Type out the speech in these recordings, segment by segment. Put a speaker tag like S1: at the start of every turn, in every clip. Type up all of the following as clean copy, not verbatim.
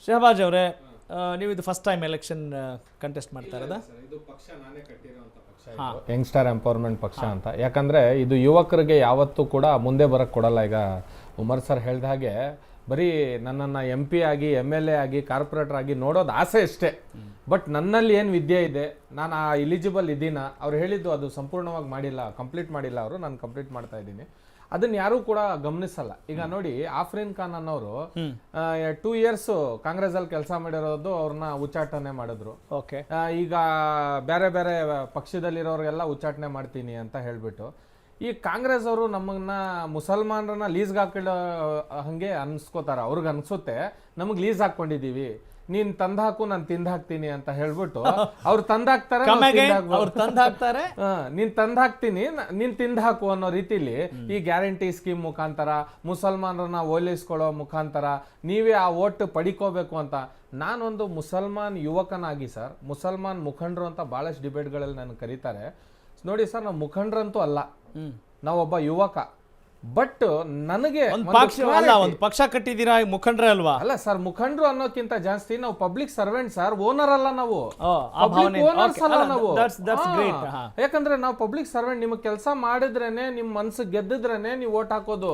S1: ಶಹಬಾಜ್ ಅವರೇ, ನೀವು ಇದು ಫಸ್ಟ್ ಟೈಮ್ ಎಲೆಕ್ಷನ್ ಕಂಟೆಸ್ಟ್ ಮಾಡ್ತಾ ಇರೋದಾ?
S2: ಇದು ಪಕ್ಷ ನಾನೇ ಕಟ್ಟಿರೋಂಥ ಪಕ್ಷ, ಯಂಗ್ಸ್ಟರ್ ಎಂಪವರ್ಮೆಂಟ್ ಪಕ್ಷ ಅಂತ. ಯಾಕಂದರೆ ಇದು ಯುವಕರಿಗೆ ಯಾವತ್ತೂ ಕೂಡ ಮುಂದೆ ಬರೋಕ್ಕೆ ಕೊಡಲ್ಲ. ಈಗ ಉಮರ್ ಸರ್ ಹೇಳಿದ ಹಾಗೆ ಬರೀ ನನ್ನನ್ನು MP ಆಗಿ MLA ಆಗಿ ಕಾರ್ಪೊರೇಟರ್ ಆಗಿ ನೋಡೋದು ಆಸೆ ಅಷ್ಟೇ. ಬಟ್ ನನ್ನಲ್ಲಿ ಏನು ವಿದ್ಯೆ ಇದೆ, ನಾನು ಆ ಎಲಿಜಿಬಲ್ ಇದ್ದೀನ, ಅವ್ರು ಹೇಳಿದ್ದು ಅದು ಸಂಪೂರ್ಣವಾಗಿ ಮಾಡಿಲ್ಲ, ಕಂಪ್ಲೀಟ್ ಮಾಡಿಲ್ಲ ಅವರು, ನಾನು ಕಂಪ್ಲೀಟ್ ಮಾಡ್ತಾ ಇದ್ದೀನಿ. ಅದನ್ನ ಯಾರೂ ಕೂಡ ಗಮನಿಸಲ್ಲ. ಈಗ ನೋಡಿ, ಆಫ್ರಿನ್ ಖಾನ್ ಅನ್ನೋರು 2 years ಕಾಂಗ್ರೆಸ್ ಅಲ್ಲಿ ಕೆಲಸ ಮಾಡಿರೋದು, ಅವ್ರನ್ನ ಉಚ್ಚಾಟನೆ ಮಾಡಿದ್ರು.
S1: ಓಕೆ,
S2: ಈಗ ಬೇರೆ ಬೇರೆ ಪಕ್ಷದಲ್ಲಿರೋರಿಗೆಲ್ಲ ಉಚ್ಚಾಟನೆ ಮಾಡ್ತೀನಿ ಅಂತ ಹೇಳ್ಬಿಟ್ಟು ಈ ಕಾಂಗ್ರೆಸ್ ಅವರು ನಮ್ಮನ್ನ ಮುಸಲ್ಮಾನರನ್ನ ಲೀಸ್ಗೆ ಹಾಕಿಡೋ ಹಂಗೆ ಅನ್ಸ್ಕೋತಾರ. ಅವ್ರಿಗೆ ಅನ್ಸುತ್ತೆ ನಮಗ್ ಲೀಸ್ ಹಾಕೊಂಡಿದೀವಿ, ನೀನ್ ತಂದಾಕು ನಾನು ತಿಂದಾಕ್ತೀನಿ ಅಂತ ಹೇಳ್ಬಿಟ್ಟು ಅವ್ರು ತಂದಾಕ್ತಾರೆ, ನೀನ್ ತಂದಾಕ್ತೀನಿ ನೀನ್ ತಿಂದಾಕು ಅನ್ನೋ ರೀತಿಲಿ ಈ ಗ್ಯಾರಂಟಿ ಸ್ಕೀಮ್ ಮುಖಾಂತರ ಮುಸಲ್ಮಾನರನ್ನ ಓಲೈಸ್ಕೊಳ್ಳೋ ಮುಖಾಂತರ ನೀವೇ ಆ ಓಟ್ ಪಡಿಕೋಬೇಕು ಅಂತ. ನಾನೊಂದು ಮುಸಲ್ಮಾನ್ ಯುವಕನಾಗಿ ಸರ್, ಮುಸಲ್ಮಾನ್ ಮುಖಂಡರು ಅಂತ ಬಹಳಷ್ಟು ಡಿಬೇಟ್ಗಳಲ್ಲಿ ನನ್ನ ಕರೀತಾರೆ. ನೋಡಿ ಸರ್, ನಾವು ಮುಖಂಡ್ರಂತೂ ಅಲ್ಲ, ನಾವೊಬ್ಬ ಯುವಕ. ಬಟ್ ನನಗೆ
S1: ಒಂದು ಪಕ್ಷ ಕಟ್ಟಿದ್ದೀರಾ, ಮುಖಂಡ್ರೆ ಅಲ್ವಾ?
S2: ಅಲ್ಲ ಸರ್, ಮುಖಂಡ್ರು ಅನ್ನೋಕ್ಕಿಂತ ಜಾಸ್ತಿ ನಾವು ಪಬ್ಲಿಕ್ ಸರ್ವೆಂಟ್ ಸರ್, ಓನರ್ ಅಲ್ಲ ನಾವು, ಯಾಕಂದ್ರೆ ನಾವು ಪಬ್ಲಿಕ್ ಸರ್ವೆಂಟ್. ನಿಮ್ಗೆ ಕೆಲಸ ಮಾಡಿದ್ರೇನೆ, ನಿಮ್ ಮನ್ಸು ಗೆದ್ದಿದ್ರೇನೆ ನೀವು ಓಟ್ ಹಾಕೋದು.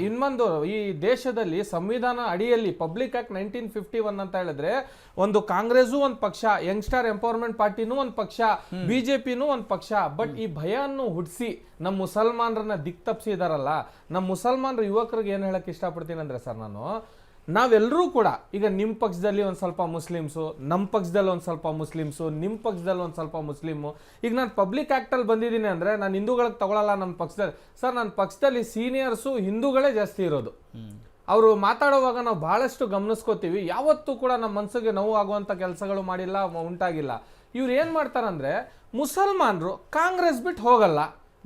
S2: ಇನ್ನೊಂದು, ಈ ದೇಶದಲ್ಲಿ ಸಂವಿಧಾನ ಅಡಿಯಲ್ಲಿ ಪಬ್ಲಿಕ್ ಆಕ್ಟ್ 1951 ಅಂತ ಹೇಳಿದ್ರೆ ಒಂದು ಕಾಂಗ್ರೆಸ್ಸು ಒಂದು ಪಕ್ಷ, ಯಂಗ್ಸ್ಟರ್ ಎಂಪವರ್ಮೆಂಟ್ ಪಾರ್ಟಿನೂ ಒಂದು ಪಕ್ಷ, ಬಿಜೆಪಿನೂ ಒಂದು ಪಕ್ಷ. ಬಟ್ ಈ ಭಯವನ್ನು ಹುಡ್ಸಿ ನಮ್ಮ ಮುಸಲ್ಮಾನರನ್ನ ದಿಕ್ ತಪ್ಪಿಸಿದಾರಲ್ಲ. ನಮ್ಮ ಮುಸಲ್ಮಾನರು ಯುವಕರಿಗೆ ಏನು ಹೇಳಕ್ ಇಷ್ಟಪಡ್ತೀನಿ ಅಂದ್ರೆ ಸರ್, ನಾವೆಲ್ಲರೂ ಕೂಡ ಈಗ ನಿಮ್ಮ ಪಕ್ಷದಲ್ಲಿ ಒಂದು ಸ್ವಲ್ಪ ಮುಸ್ಲಿಮ್ಸು, ನಮ್ಮ ಪಕ್ಷದಲ್ಲಿ ಒಂದು ಸ್ವಲ್ಪ ಮುಸ್ಲಿಮ್ಸು, ನಿಮ್ಮ ಪಕ್ಷದಲ್ಲಿ ಒಂದು ಸ್ವಲ್ಪ ಮುಸ್ಲಿಮು. ಈಗ ನಾನು ಪಬ್ಲಿಕ್ ಆಕ್ಟಲ್ಲಿ ಬಂದಿದ್ದೀನಿ ಅಂದರೆ ನಾನು ಹಿಂದೂಗಳಿಗೆ ತಗೊಳ್ಳಲ್ಲ ನಮ್ಮ ಪಕ್ಷದಲ್ಲಿ. ಸರ್, ನನ್ನ ಪಕ್ಷದಲ್ಲಿ ಸೀನಿಯರ್ಸು ಹಿಂದೂಗಳೇ ಜಾಸ್ತಿ ಇರೋದು. ಅವರು ಮಾತಾಡುವಾಗ ನಾವು ಬಹಳಷ್ಟು ಗಮನಿಸ್ಕೋತೀವಿ. ಯಾವತ್ತೂ ಕೂಡ ನಮ್ಮ ಮನಸ್ಸಿಗೆ ನೋವು ಆಗುವಂಥ ಕೆಲಸಗಳು ಮಾಡಿಲ್ಲ, ಉಂಟಾಗಿಲ್ಲ. ಇವ್ರು ಏನು ಮಾಡ್ತಾರಂದ್ರೆ, ಮುಸಲ್ಮಾನರು ಕಾಂಗ್ರೆಸ್ ಬಿಟ್ಟು ಹೋಗಲ್ಲ,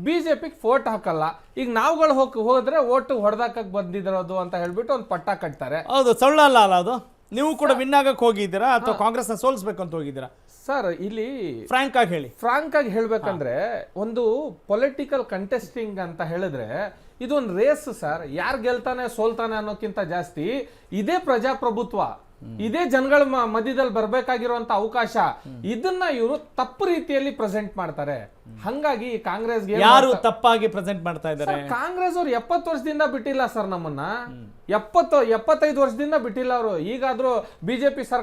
S2: ಬಿಜೆಪಿಗೆ ಫೋಟ್ ಹಾಕಲ್ಲ. ಈಗ ನಾವುಗಳು ಹೋದ್ರೆ ಓಟು ಹೊಡೆದಾಕಕ್ಕೆ ಬಂದಿರೋದು ಅಂತ ಹೇಳ್ಬಿಟ್ಟು ಒಂದು ಪಟ್ಟ ಕಟ್ತಾರೆ.
S1: ಹೌದು, ಸುಳ್ಳಲ್ಲ ಅಲ್ಲ ಅದು? ನೀವು ಕೂಡ ವಿನ್ ಆಗಕ್ಕೆ ಹೋಗಿದ್ದೀರಾ ಅಥವಾ ಕಾಂಗ್ರೆಸ್ನ ಸೋಲಿಸ್ಬೇಕು ಅಂತ ಹೋಗಿದ್ದೀರಾ?
S2: ಸರ್, ಇಲ್ಲಿ
S1: ಫ್ರಾಂಕ್ ಆಗಿ
S2: ಹೇಳ್ಬೇಕಂದ್ರೆ, ಒಂದು ಪೊಲಿಟಿಕಲ್ ಕಂಟೆಸ್ಟಿಂಗ್ ಅಂತ ಹೇಳಿದ್ರೆ ಇದೊಂದು ರೇಸ್ ಸರ್. ಯಾರು ಗೆಲ್ತಾನೆ ಸೋಲ್ತಾನೆ ಅನ್ನೋಕ್ಕಿಂತ ಜಾಸ್ತಿ ಇದೇ ಪ್ರಜಾಪ್ರಭುತ್ವ, ಇದೇ ಜನಗಳ ಮಧ್ಯದಲ್ಲಿ ಬರ್ಬೇಕಾಗಿರುವಂತ ಅವಕಾಶ. ಇದನ್ನ ಇವರು ತಪ್ಪು ರೀತಿಯಲ್ಲಿ ಪ್ರೆಸೆಂಟ್ ಮಾಡ್ತಾರೆ. ಹಂಗಾಗಿ ಕಾಂಗ್ರೆಸ್ಗೆ
S1: ಯಾರು ತಪ್ಪಾಗಿ ಪ್ರೆಸೆಂಟ್ ಮಾಡ್ತಾ ಇದ್ದಾರೆ?
S2: ಕಾಂಗ್ರೆಸ್ ಅವ್ರು 70 ವರ್ಷದಿಂದ ಬಿಟ್ಟಿಲ್ಲ ಸರ್ ನಮ್ಮನ್ನ, 75 ವರ್ಷದಿಂದ ಬಿಟ್ಟಿಲ್ಲ ಅವರು. ಈಗಾದ್ರೂ ಬಿಜೆಪಿ ಸರ್ಕಾರ